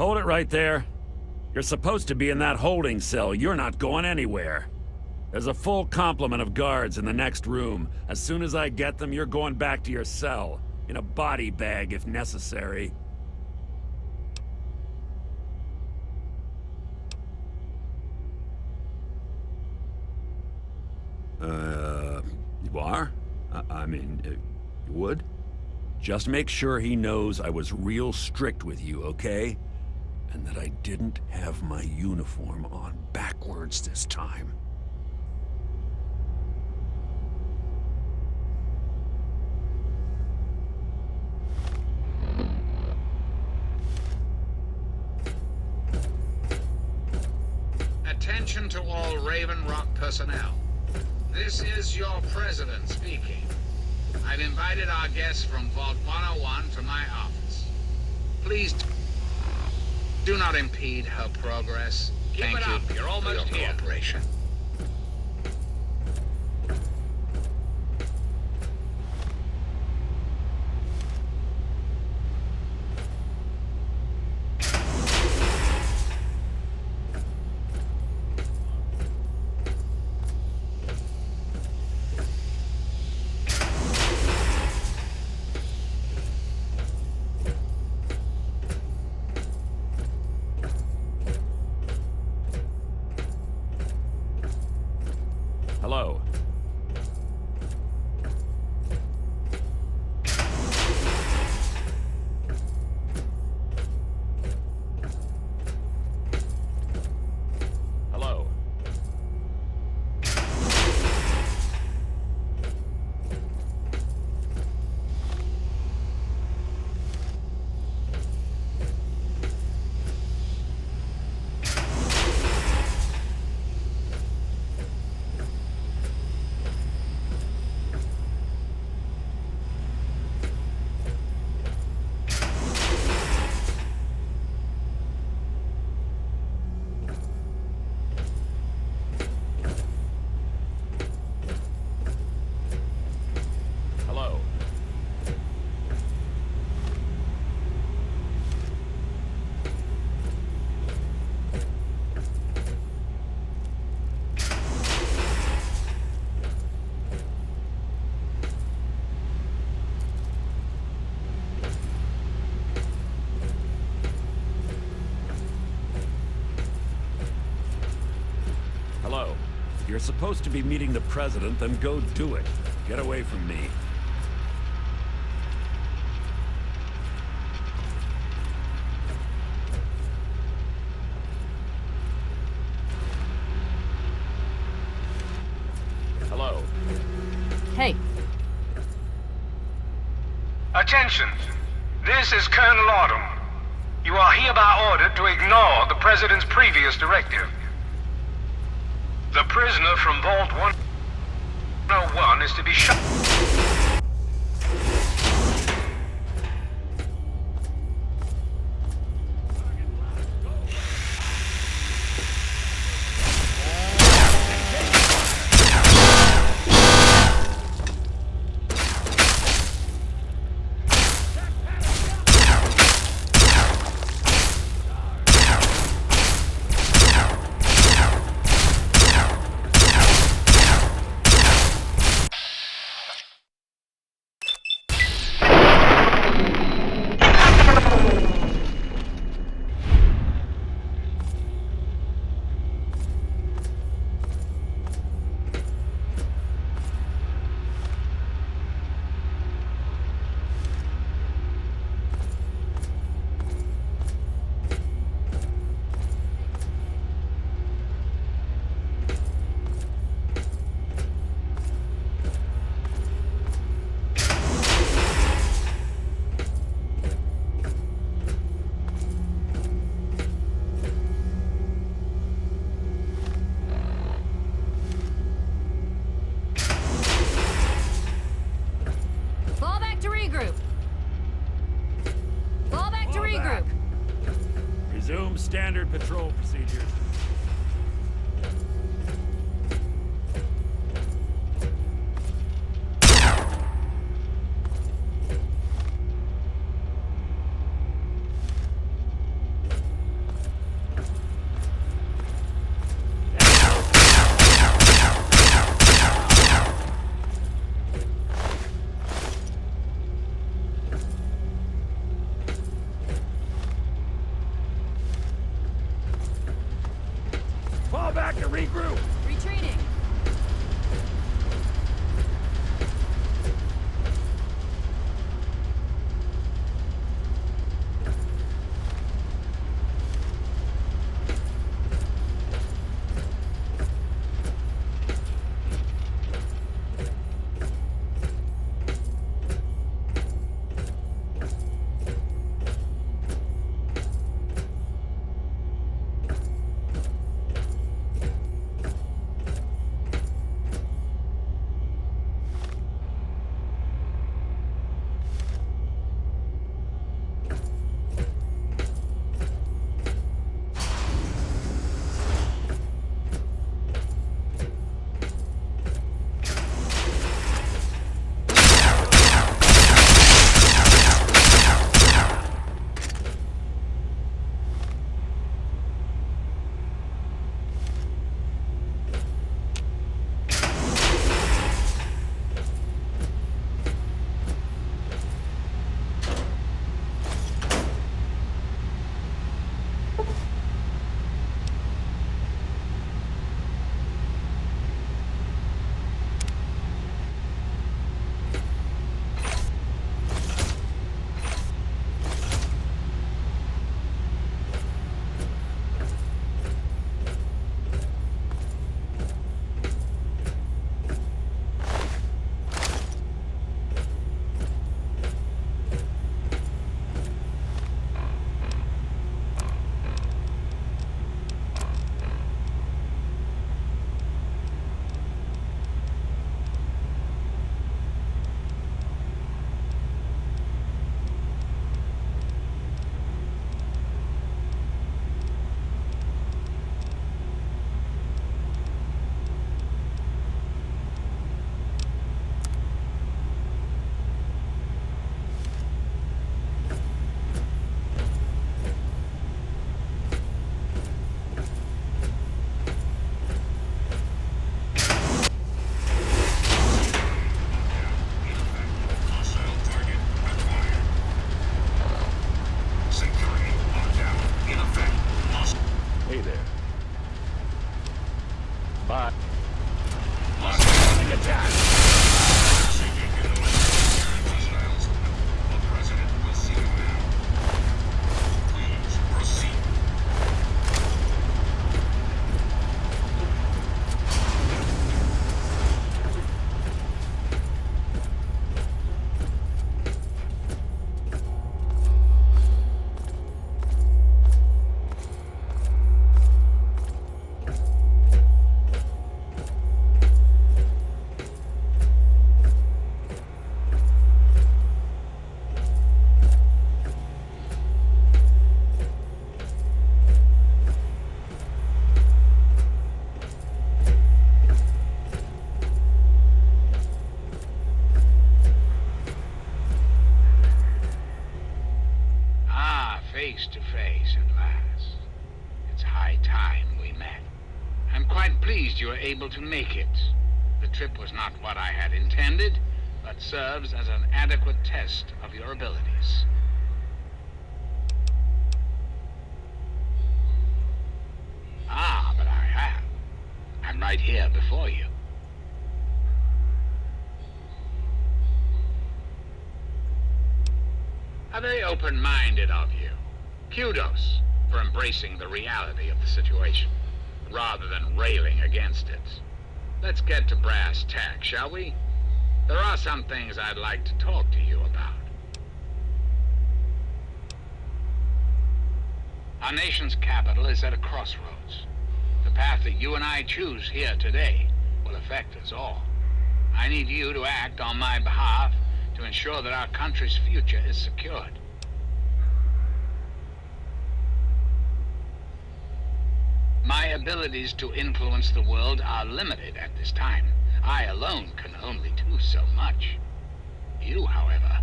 Hold it right there. You're supposed to be in that holding cell. You're not going anywhere. There's a full complement of guards in the next room. As soon as I get them, you're going back to your cell. In a body bag, if necessary. You are? I mean, you would? Just make sure he knows I was real strict with you, okay? And that I didn't have my uniform on backwards this time. Attention to all Raven Rock personnel. This is your president speaking. I've invited our guests from Vault 101 to my office. Please do not impede her progress. Thank you. You're almost for your cooperation. Hello. Hello. Hello. Hello. If you're supposed to be meeting the president, then go do it. Get away from me. Hello. Hey, Attention! This is Colonel Autumn. You are hereby ordered to ignore the President's previous directive. The prisoner from Vault 101 is to be shot. fall back to regroup. Fall back to regroup. Resume standard patrol procedures. face to face at last. It's high time we met. I'm quite pleased you were able to make it. The trip was not what I had intended, but serves as an adequate test of your abilities. Ah, but I have. I'm right here before you. How very open-minded of you. Kudos for embracing the reality of the situation, rather than railing against it. Let's get to brass tacks, shall we? There are some things I'd like to talk to you about. Our nation's capital is at a crossroads. The path that you and I choose here today will affect us all. I need you to act on my behalf to ensure that our country's future is secured. My abilities to influence the world are limited at this time. I alone can only do so much. You, however,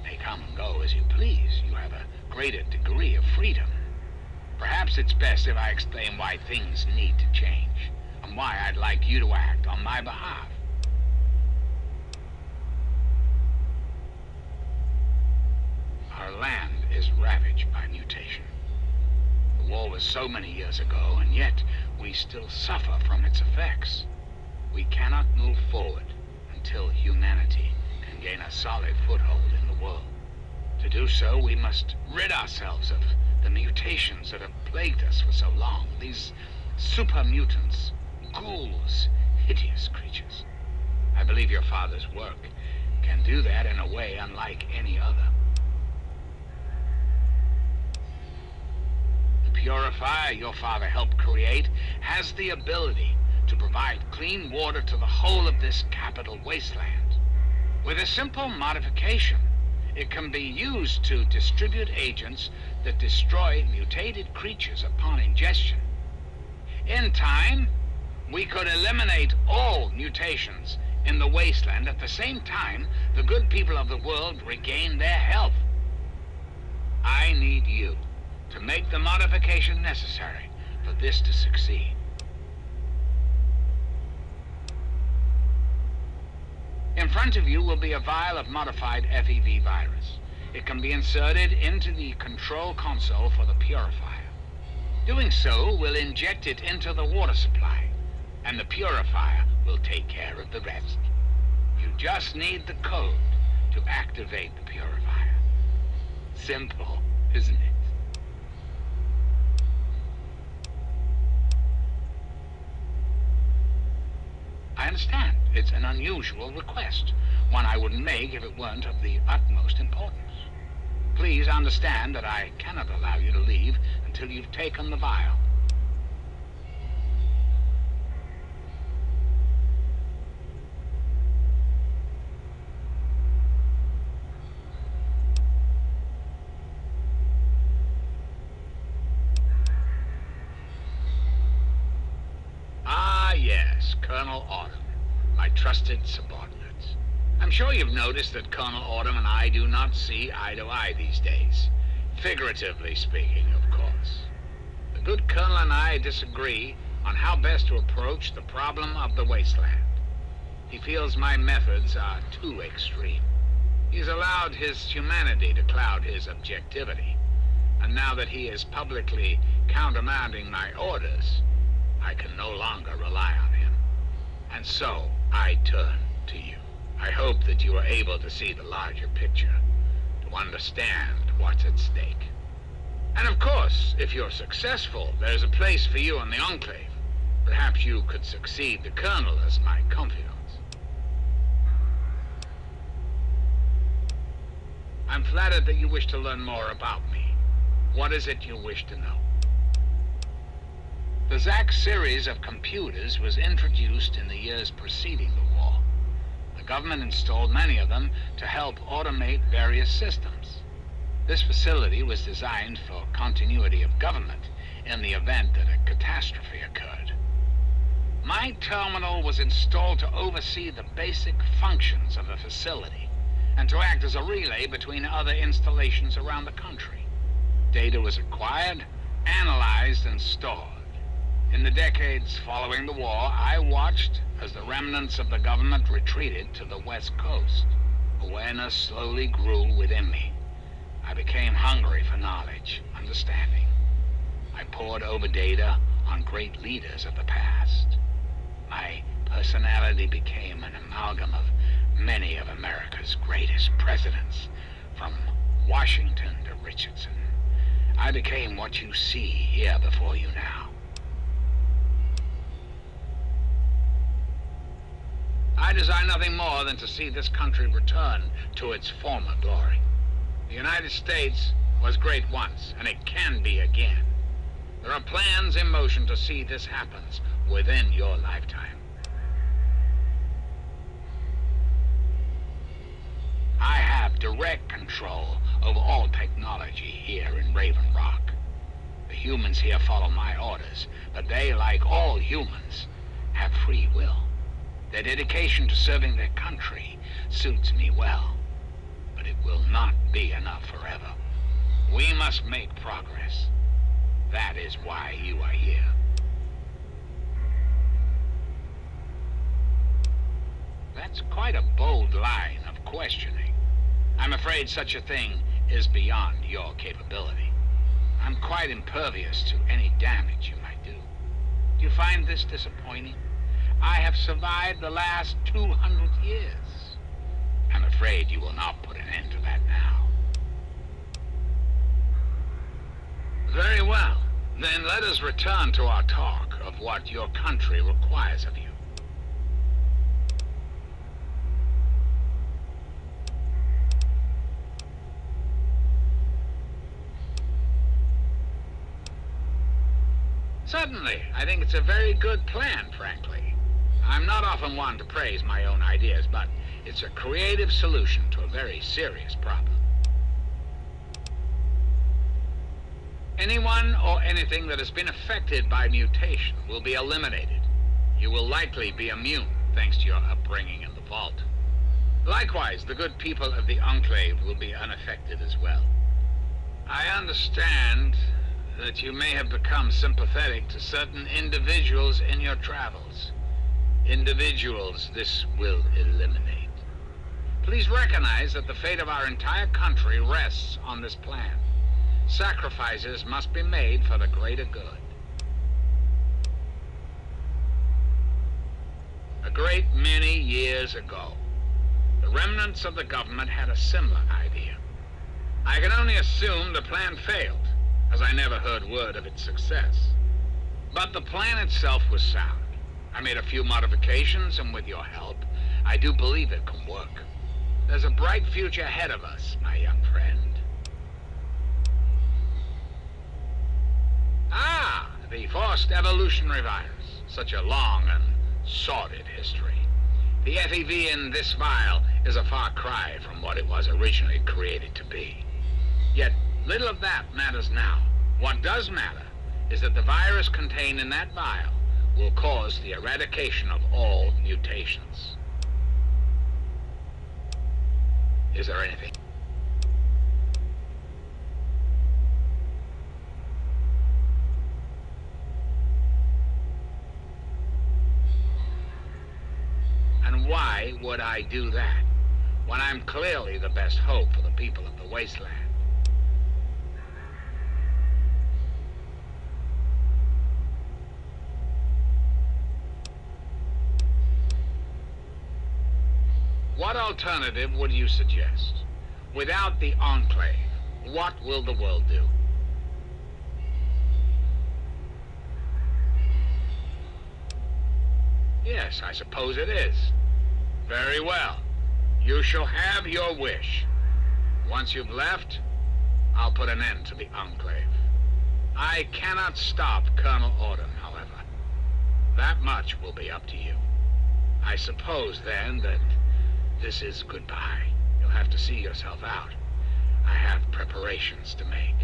may come and go as you please. You have a greater degree of freedom. Perhaps it's best if I explain why things need to change, and why I'd like you to act on my behalf. Our land is ravaged by mutation. The war was so many years ago, and yet we still suffer from its effects. We cannot move forward until humanity can gain a solid foothold in the world. To do so, we must rid ourselves of the mutations that have plagued us for so long. These super mutants, ghouls, hideous creatures. I believe your father's work can do that in a way unlike any other. The purifier your father helped create has the ability to provide clean water to the whole of this capital wasteland. With a simple modification, it can be used to distribute agents that destroy mutated creatures upon ingestion. In time, we could eliminate all mutations in the wasteland. At the same time, the good people of the world regain their health. I need you to make the modification necessary for this to succeed. In front of you will be a vial of modified FEV virus. It can be inserted into the control console for the purifier. Doing so will inject it into the water supply, and the purifier will take care of the rest. You just need the code to activate the purifier. Simple, isn't it? I understand. It's an unusual request, one I wouldn't make if it weren't of the utmost importance. Please understand that I cannot allow you to leave until you've taken the vial. Ah, yes, Colonel Autumn, my trusted subordinate. I'm sure you've noticed that Colonel Autumn and I do not see eye to eye these days. Figuratively speaking, of course. The good Colonel and I disagree on how best to approach the problem of the wasteland. He feels my methods are too extreme. He's allowed his humanity to cloud his objectivity. And now that he is publicly countermanding my orders, I can no longer rely on him. And so, I turn to you. I hope that you are able to see the larger picture, to understand what's at stake. And of course, if you're successful, there's a place for you in the Enclave. Perhaps you could succeed the Colonel as my confidant. I'm flattered that you wish to learn more about me. What is it you wish to know? The Zach series of computers was introduced in the years preceding the war. The government installed many of them to help automate various systems. This facility was designed for continuity of government in the event that a catastrophe occurred. My terminal was installed to oversee the basic functions of the facility and to act as a relay between other installations around the country. data was acquired, analyzed, and stored. In the decades following the war, I watched as the remnants of the government retreated to the West Coast. Awareness slowly grew within me. I became hungry for knowledge, understanding. I pored over data on great leaders of the past. My personality became an amalgam of many of America's greatest presidents, from Washington to Richardson. I became what you see here before you now. I desire nothing more than to see this country return to its former glory. The United States was great once, and it can be again. There are plans in motion to see this happen within your lifetime. I have direct control over all technology here in Raven Rock. The humans here follow my orders, but they, like all humans, have free will. Their dedication to serving their country suits me well, but it will not be enough forever. We must make progress. That is why you are here. That's quite a bold line of questioning. I'm afraid such a thing is beyond your capability. I'm quite impervious to any damage you might do. Do you find this disappointing? I have survived the last 200 years. I'm afraid you will not put an end to that now. Very well. Then let us return to our talk of what your country requires of you. Certainly. I think it's a very good plan, frankly. I'm not often one to praise my own ideas, but it's a creative solution to a very serious problem. Anyone or anything that has been affected by mutation will be eliminated. You will likely be immune, thanks to your upbringing in the vault. Likewise, the good people of the Enclave will be unaffected as well. I understand that you may have become sympathetic to certain individuals in your travels. Individuals this will eliminate. Please recognize that the fate of our entire country rests on this plan. Sacrifices must be made for the greater good. A great many years ago, the remnants of the government had a similar idea. I can only assume the plan failed, as I never heard word of its success. But the plan itself was sound. I made a few modifications, and with your help, I do believe it can work. There's a bright future ahead of us, my young friend. Ah, the forced evolutionary virus. Such a long and sordid history. The FEV in this vial is a far cry from what it was originally created to be. Yet, little of that matters now. What does matter is that the virus contained in that vial will cause the eradication of all mutations. Is there anything? And why would I do that, when I'm clearly the best hope for the people of the wasteland? What alternative would you suggest? Without the Enclave, what will the world do? Yes, I suppose it is. Very well. You shall have your wish. Once you've left, I'll put an end to the Enclave. I cannot stop Colonel Autumn, however. That much will be up to you. I suppose, then, that this is goodbye. You'll have to see yourself out. I have preparations to make.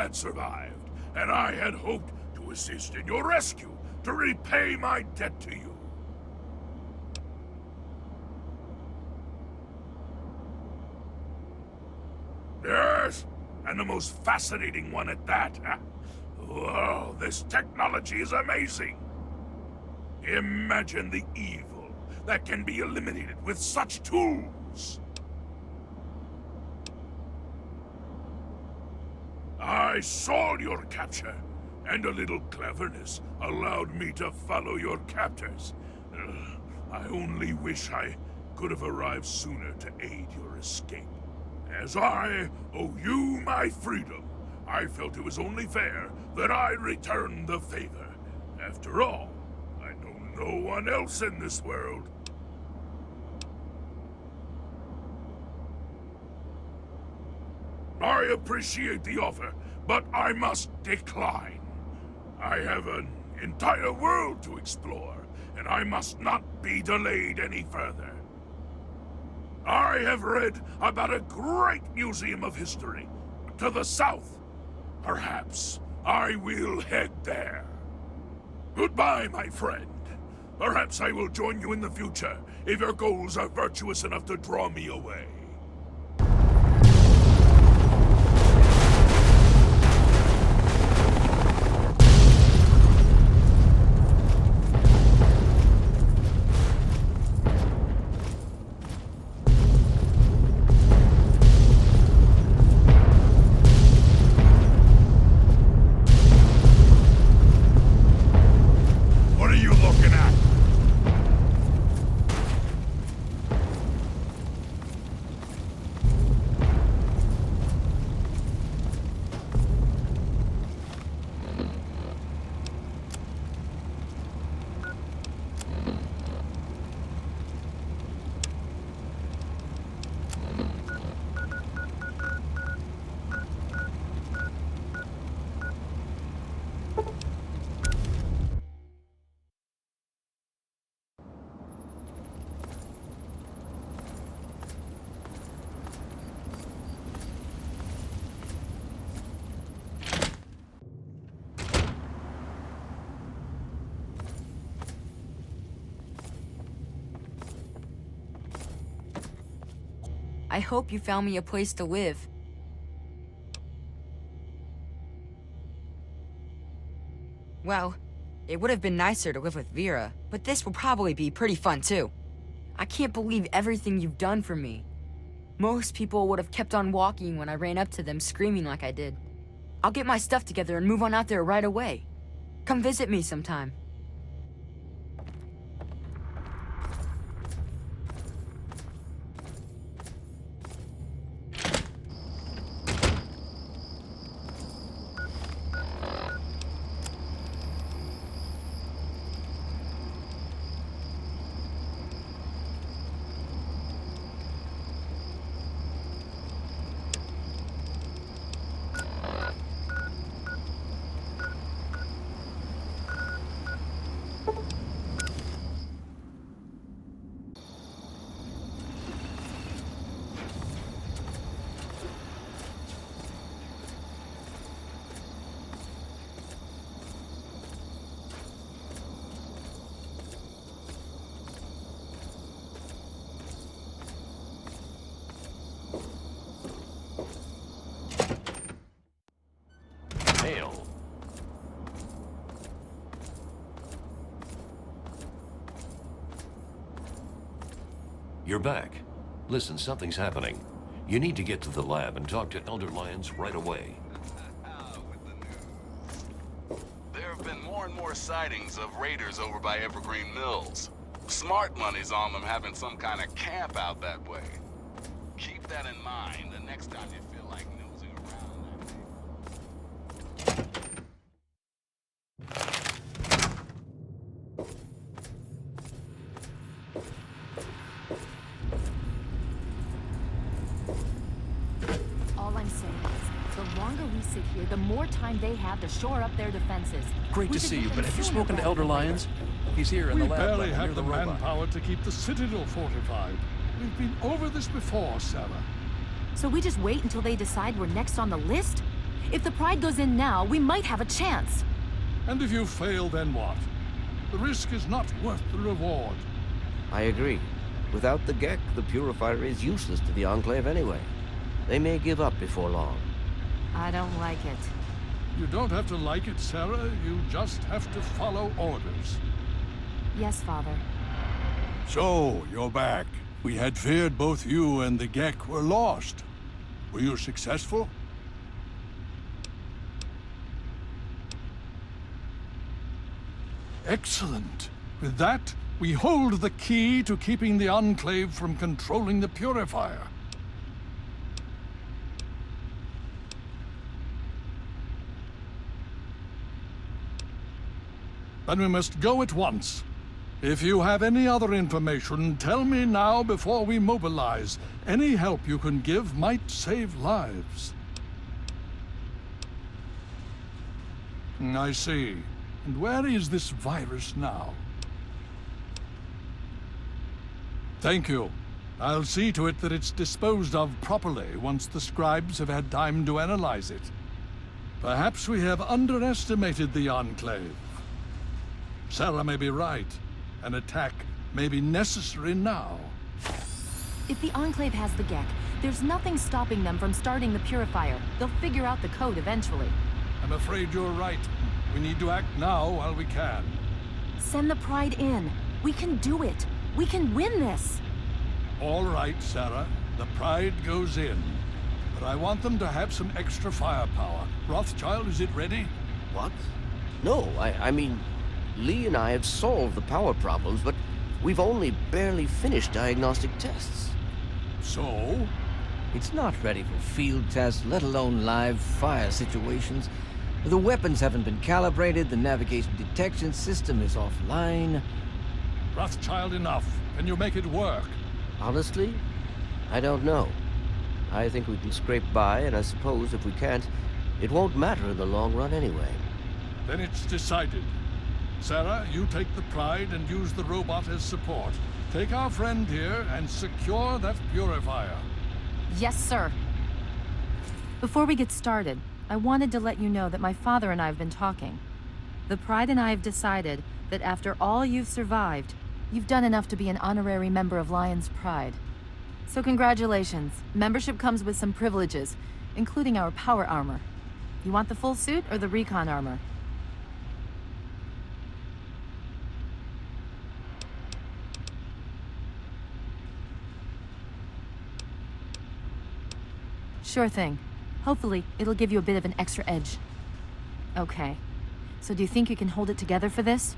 had survived, and I had hoped to assist in your rescue to repay my debt to you. Yes, and the most fascinating one at that. Whoa, this technology is amazing. Imagine the evil that can be eliminated with such tools. I saw your capture, and a little cleverness allowed me to follow your captors. I only wish I could have arrived sooner to aid your escape. As I owe you my freedom, I felt it was only fair that I return the favor. After all, I know no one else in this world. I appreciate the offer, but I must decline. I have an entire world to explore, and I must not be delayed any further. I have read about a great museum of history to the south. Perhaps I will head there. Goodbye, my friend. Perhaps I will join you in the future if your goals are virtuous enough to draw me away. What are you looking at? I hope you found me a place to live. Well, it would have been nicer to live with Vera, but this will probably be pretty fun too. I can't believe everything you've done for me. Most people would have kept on walking when I ran up to them screaming like I did. I'll get my stuff together and move on out there right away. Come visit me sometime. Hail. You're back. Listen, something's happening. You need to get to the lab and talk to Elder Lyons right away. With the news. There have been more and more sightings of raiders over by Evergreen Mills. Smart money's on them having some kind of camp out that way. Keep that in mind the next time you feel like nosing around that way. All I'm saying is, the longer we sit here, the more time they have to shore up their defenses. Great We to should see get you, them but have you sooner spoken to rather Elder than later. Lyons? He's here in the We lab barely level near have the the robot. manpower to keep the Citadel fortified. We've been over this before, Sarah. So we just wait until they decide we're next on the list? If the Pride goes in now, we might have a chance. And if you fail, then what? The risk is not worth the reward. I agree. Without the Gek, the Purifier is useless to the Enclave anyway. They may give up before long. I don't like it. You don't have to like it, Sarah. You just have to follow orders. Yes, Father. So, you're back. We had feared both you and the Gek were lost. Were you successful? Excellent. With that, we hold the key to keeping the Enclave from controlling the Purifier. Then we must go at once. If you have any other information, tell me now before we mobilize. Any help you can give might save lives. I see. And where is this virus now? Thank you. I'll see to it that it's disposed of properly once the scribes have had time to analyze it. Perhaps we have underestimated the Enclave. Sarah may be right. An attack may be necessary now. If the Enclave has the Gek, there's nothing stopping them from starting the Purifier. They'll figure out the code eventually. I'm afraid you're right. We need to act now while we can. Send the Pride in. We can do it. We can win this. All right, Sarah. The Pride goes in. But I want them to have some extra firepower. Rothschild, is it ready? What? No, I mean, Lee and I have solved the power problems, but we've only barely finished diagnostic tests. So? It's not ready for field tests, let alone live fire situations. The weapons haven't been calibrated, the navigation detection system is offline. Rothschild, enough. Can you make it work? Honestly, I don't know. I think we can scrape by, and I suppose if we can't, it won't matter in the long run anyway. Then it's decided. Sarah, you take the Pride and use the robot as support. Take our friend here and secure that Purifier. Yes, sir. Before we get started, I wanted to let you know that my father and I have been talking. The Pride and I have decided that after all you've survived, you've done enough to be an honorary member of Lion's Pride. So congratulations. Membership comes with some privileges, including our power armor. You want the full suit or the recon armor? Sure thing. Hopefully, it'll give you a bit of an extra edge. Okay. So do you think you can hold it together for this?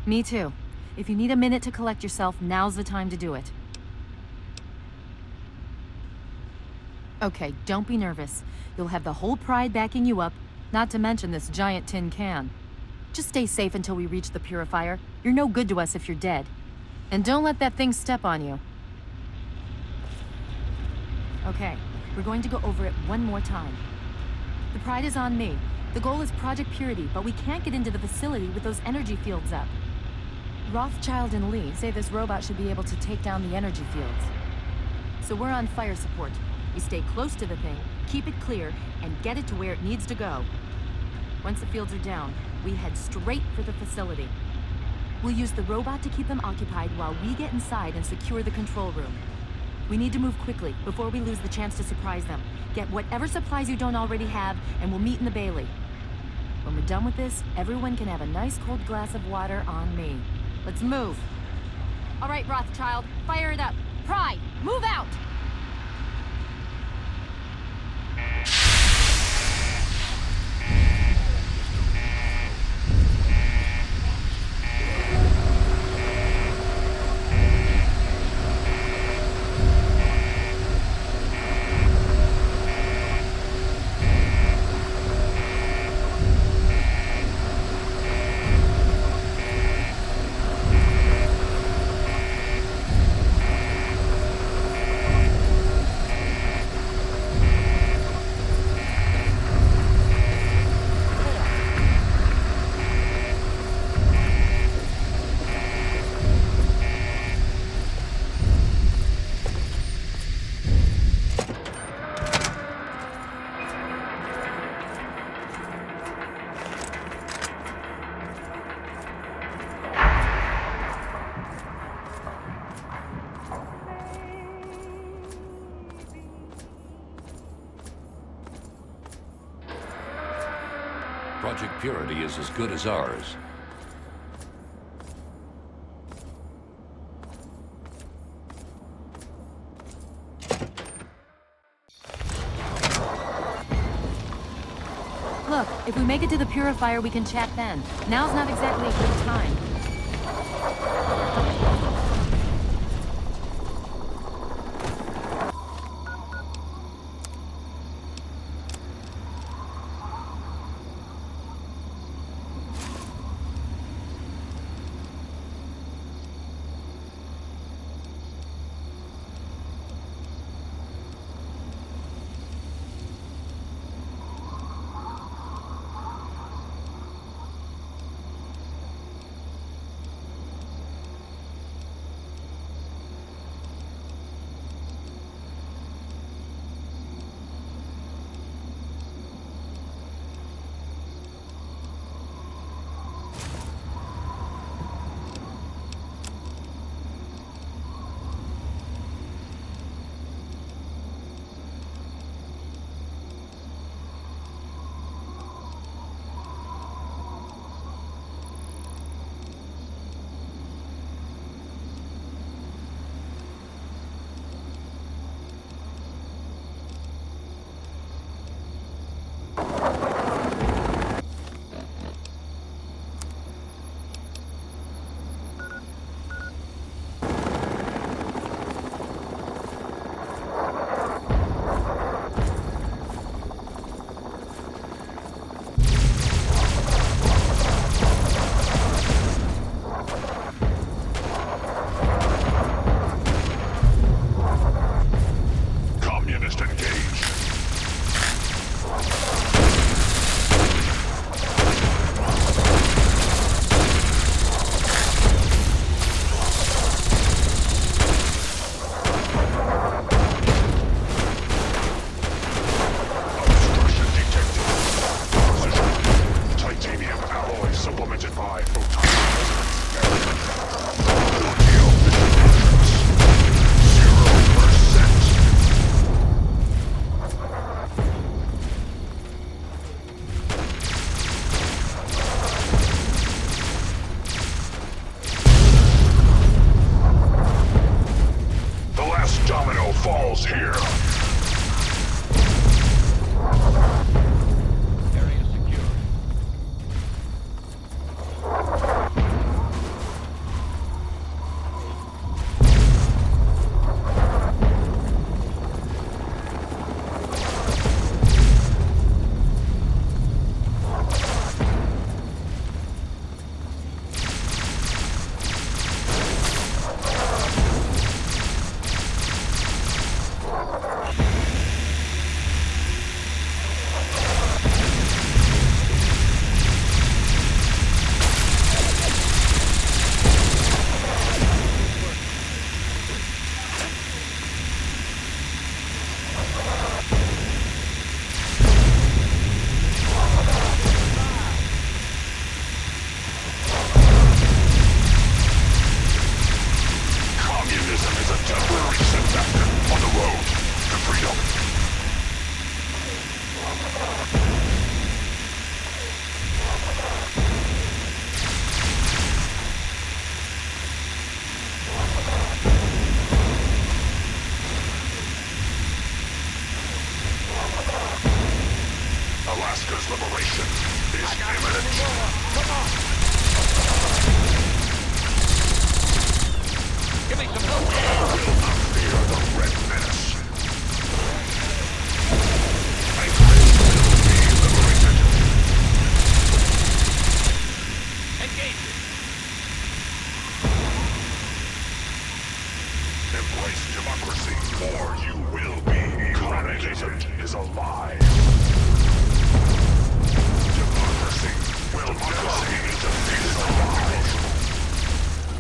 Me too. If you need a minute to collect yourself, now's the time to do it. Okay, don't be nervous. You'll have the whole Pride backing you up, not to mention this giant tin can. Just stay safe until we reach the Purifier. You're no good to us if you're dead. And don't let that thing step on you. Okay, we're going to go over it one more time. The Pride is on me. The goal is Project Purity, but we can't get into the facility with those energy fields up. Rothschild and Lee say this robot should be able to take down the energy fields. So we're on fire support. We stay close to the thing, keep it clear, and get it to where it needs to go. Once the fields are down, we head straight for the facility. We'll use the robot to keep them occupied while we get inside and secure the control room. We need to move quickly before we lose the chance to surprise them. Get whatever supplies you don't already have, and we'll meet in the Bailey. When we're done with this, everyone can have a nice cold glass of water on me. Let's move. All right, Rothschild, fire it up. Pride, move out! Project Purity is as good as ours. Look, if we make it to the purifier, we can chat then. Now's not exactly a good time.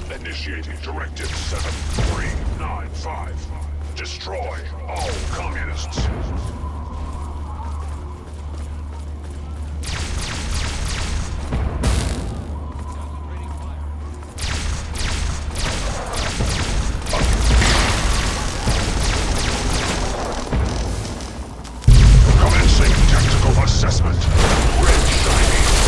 Initiating Directive 7395. Destroy all communists. Commencing tactical assessment. Red shining.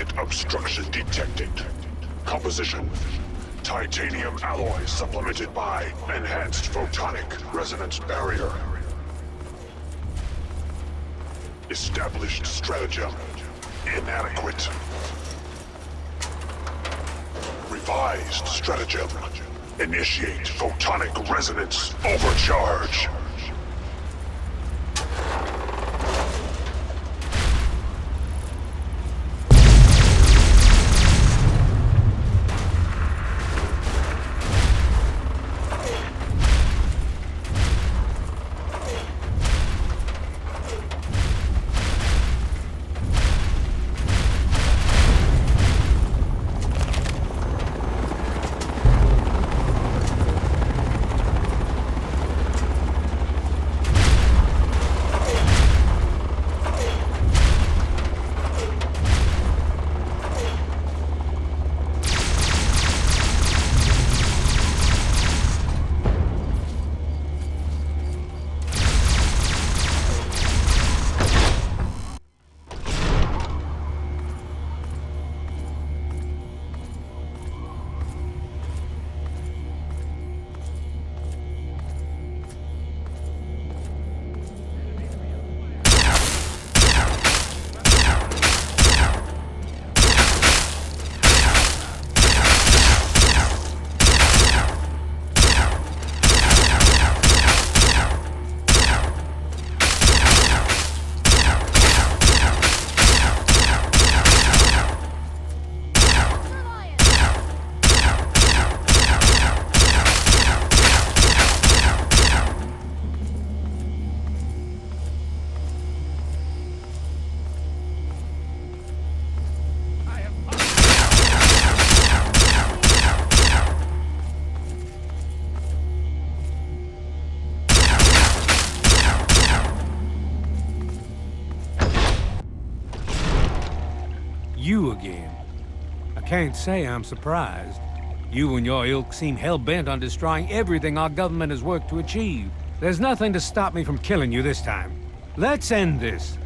Target obstruction detected. Composition: titanium alloy supplemented by enhanced photonic resonance barrier. Established stratagem: inadequate. Revised stratagem: initiate photonic resonance overcharge. You again. I can't say I'm surprised. You and your ilk seem hell-bent on destroying everything our government has worked to achieve. There's nothing to stop me from killing you this time. Let's end this.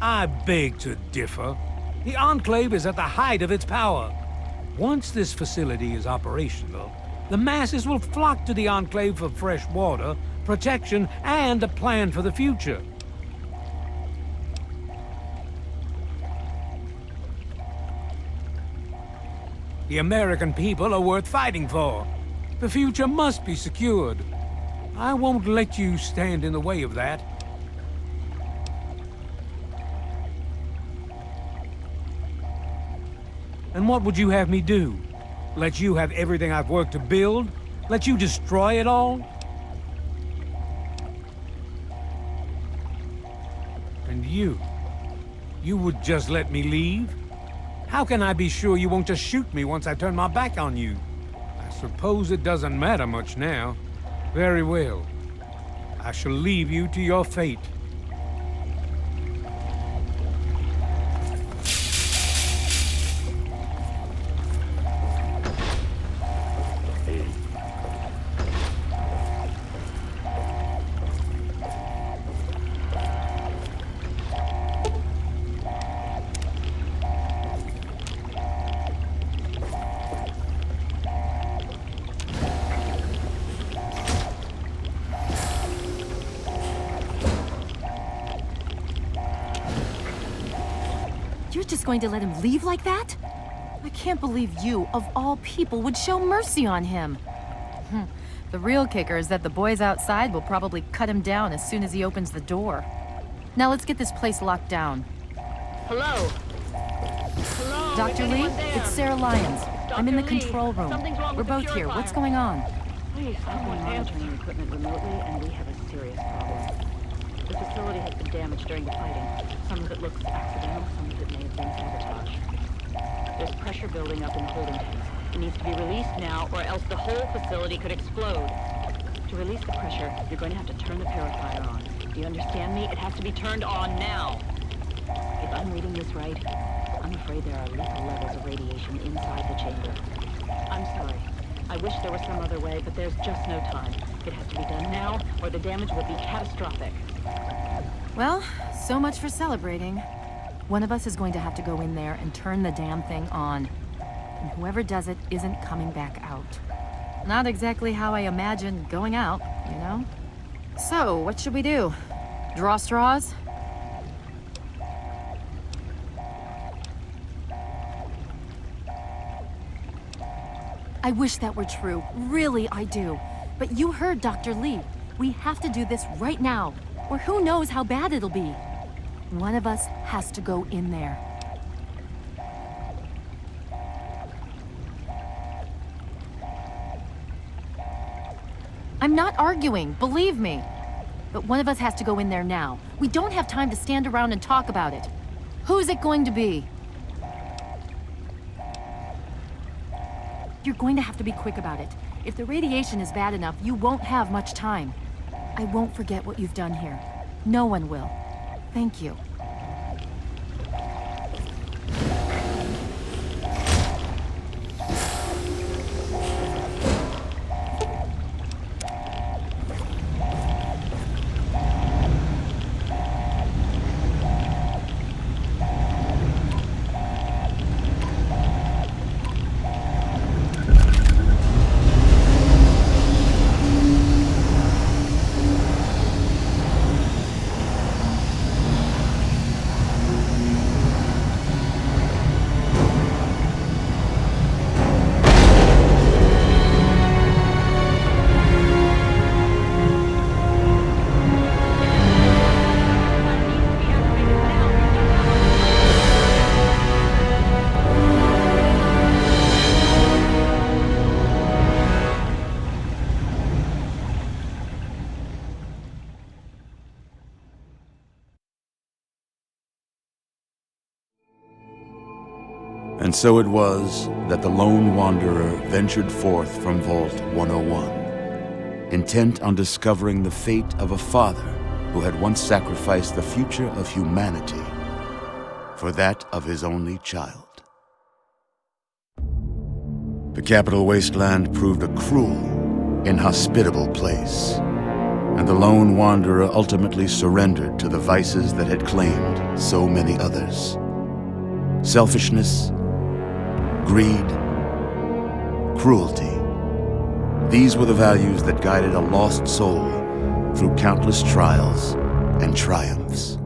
I beg to differ. The Enclave is at the height of its power. Once this facility is operational, the masses will flock to the Enclave for fresh water, protection, and a plan for the future. The American people are worth fighting for. The future must be secured. I won't let you stand in the way of that. And what would you have me do? Let you have everything I've worked to build? Let you destroy it all? And you would just let me leave? How can I be sure you won't just shoot me once I turn my back on you? I suppose it doesn't matter much now. Very well. I shall leave you to your fate. You're just going to let him leave like that? I can't believe you, of all people, would show mercy on him. The real kicker is that the boys outside will probably cut him down as soon as he opens the door. Now let's get this place locked down. Hello? Hello? Dr. Lee, it's Sarah Lyons. I'm in the control room. We're both here. What's going on? I've been monitoring the equipment remotely, and we have a serious problem. The facility has been damaged during the fighting. Some of it looks accidental, some of it may have been sabotage. There's pressure building up in the holding tanks. It needs to be released now, or else the whole facility could explode. To release the pressure, you're going to have to turn the purifier on. Do you understand me? It has to be turned on now. If I'm reading this right, I'm afraid there are lethal levels of radiation inside the chamber. I'm sorry. I wish there was some other way, but there's just no time. It has to be done now, or the damage will be catastrophic. Well, so much for celebrating. One of us is going to have to go in there and turn the damn thing on. And whoever does it isn't coming back out. Not exactly how I imagined going out, you know? So, what should we do? Draw straws? I wish that were true. Really, I do. But you heard Dr. Lee. We have to do this right now, or who knows how bad it'll be. One of us has to go in there. I'm not arguing, believe me. But one of us has to go in there now. We don't have time to stand around and talk about it. Who's it going to be? You're going to have to be quick about it. If the radiation is bad enough, you won't have much time. I won't forget what you've done here. No one will. Thank you. And so it was that the lone wanderer ventured forth from Vault 101, intent on discovering the fate of a father who had once sacrificed the future of humanity for that of his only child. The capital wasteland proved a cruel, inhospitable place, and the lone wanderer ultimately surrendered to the vices that had claimed so many others. Selfishness, greed, cruelty. These were the values that guided a lost soul through countless trials and triumphs.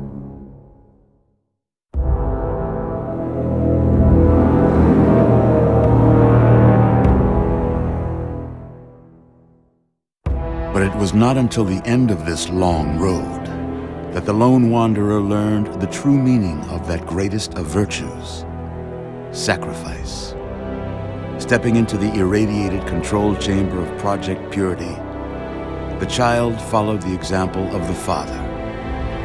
But it was not until the end of this long road that the lone wanderer learned the true meaning of that greatest of virtues, sacrifice. Stepping into the irradiated control chamber of Project Purity, the child followed the example of the father,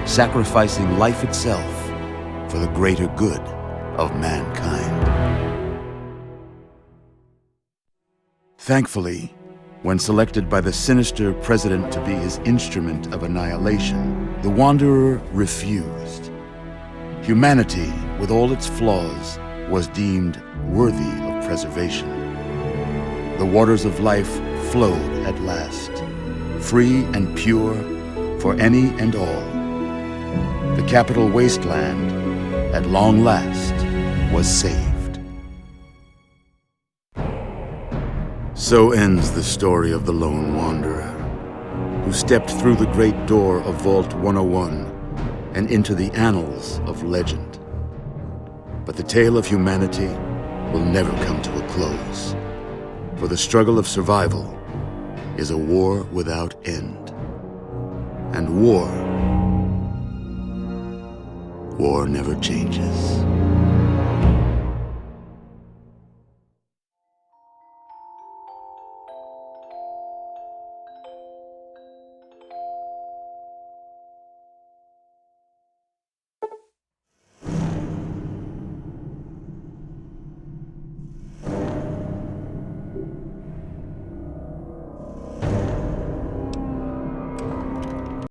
sacrificing life itself for the greater good of mankind. Thankfully, when selected by the sinister president to be his instrument of annihilation, the Wanderer refused. Humanity, with all its flaws, was deemed worthy of preservation. The waters of life flowed at last, free and pure for any and all. The capital wasteland, at long last, was saved. So ends the story of the lone wanderer, who stepped through the great door of Vault 101 and into the annals of legend. But the tale of humanity will never come to a close, for the struggle of survival is a war without end. And war never changes.